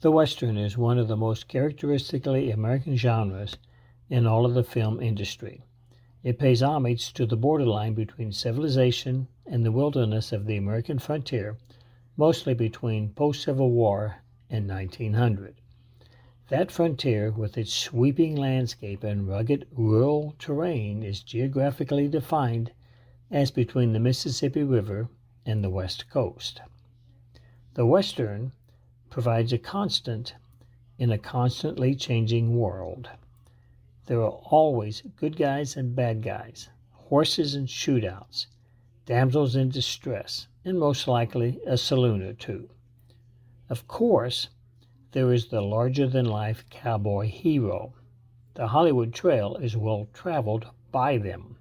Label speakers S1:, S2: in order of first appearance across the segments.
S1: The Western is one of the most characteristically American genres in all of the film industry. It pays homage to the borderline between civilization and the wilderness of the American frontier, mostly between post-Civil War and 1900. That frontier, with its sweeping landscape and rugged rural terrain, is geographically defined as between the Mississippi River and the West Coast. The Western provides a constant in a constantly changing world. There are always good guys and bad guys, horses and shootouts, damsels in distress, and most likely a saloon or two. Of course, there is the larger-than-life cowboy hero. The Hollywood trail is well traveled by them.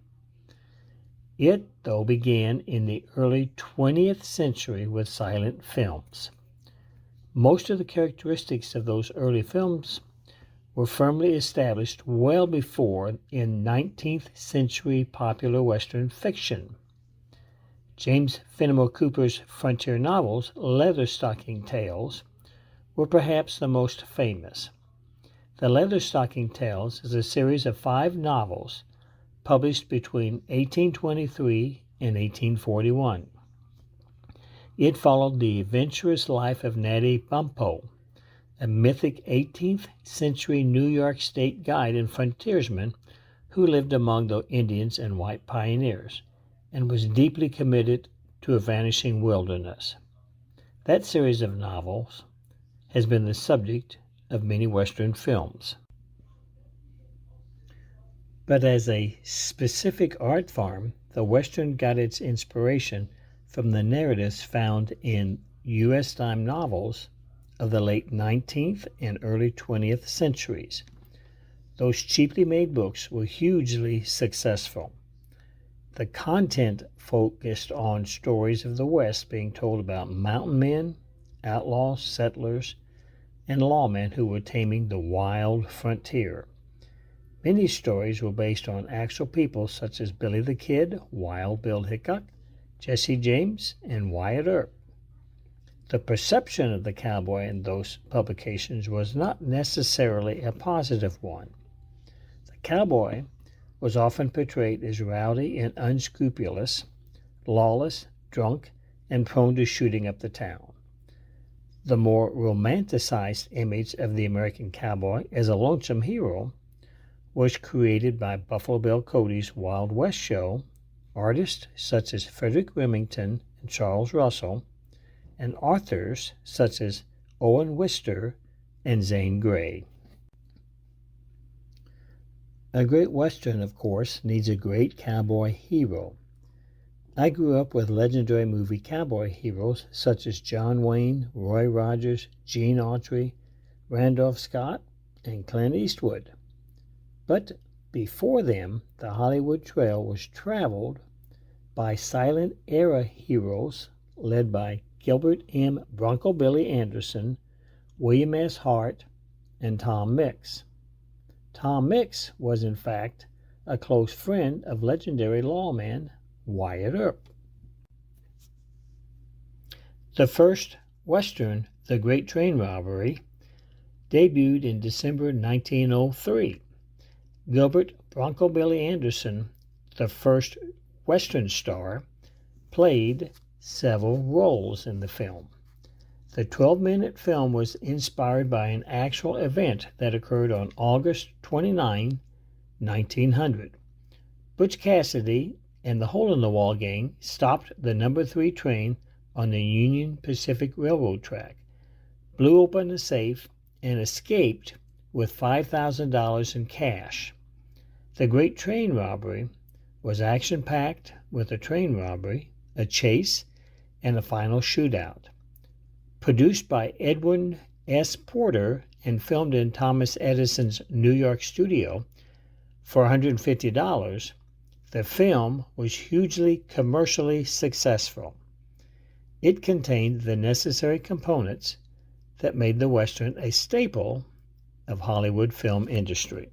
S1: It, though, began in the early 20th century with silent films. Most of the characteristics of those early films were firmly established well before in 19th century popular Western fiction. James Fenimore Cooper's frontier novels, Leatherstocking Tales, were perhaps the most famous. The Leatherstocking Tales is a series of 5 novels published between 1823 and 1841. It followed the adventurous life of Natty Bumppo, a mythic 18th century New York State guide and frontiersman who lived among the Indians and white pioneers and was deeply committed to a vanishing wilderness. That series of novels has been the subject of many Western films. But as a specific art form, the Western got its inspiration from the narratives found in U.S. dime novels of the late 19th and early 20th centuries. Those cheaply made books were hugely successful. The content focused on stories of the West being told about mountain men, outlaws, settlers, and lawmen who were taming the wild frontier. Many stories were based on actual people such as Billy the Kid, Wild Bill Hickok, Jesse James, and Wyatt Earp. The perception of the cowboy in those publications was not necessarily a positive one. The cowboy was often portrayed as rowdy and unscrupulous, lawless, drunk, and prone to shooting up the town. The more romanticized image of the American cowboy as a lonesome hero was created by Buffalo Bill Cody's Wild West show, artists such as Frederick Remington and Charles Russell, and authors such as Owen Wister and Zane Grey. A great Western, of course, needs a great cowboy hero. I grew up with legendary movie cowboy heroes such as John Wayne, Roy Rogers, Gene Autry, Randolph Scott, and Clint Eastwood. But before them, the Hollywood trail was traveled by silent era heroes led by Gilbert M. Bronco Billy Anderson, William S. Hart, and Tom Mix. Tom Mix was, in fact, a close friend of legendary lawman Wyatt Earp. The first Western, The Great Train Robbery, debuted in December 1903. Gilbert Bronco Billy Anderson, the first Western star, played several roles in the film. The 12-minute film was inspired by an actual event that occurred on August 29, 1900. Butch Cassidy and the Hole-in-the-Wall gang stopped the number 3 train on the Union Pacific Railroad track, blew open the safe, and escaped with $5,000 in cash. The Great Train Robbery was action-packed with a train robbery, a chase, and a final shootout. Produced by Edwin S. Porter and filmed in Thomas Edison's New York studio for $150, the film was hugely commercially successful. It contained the necessary components that made the Western a staple of Hollywood film industry.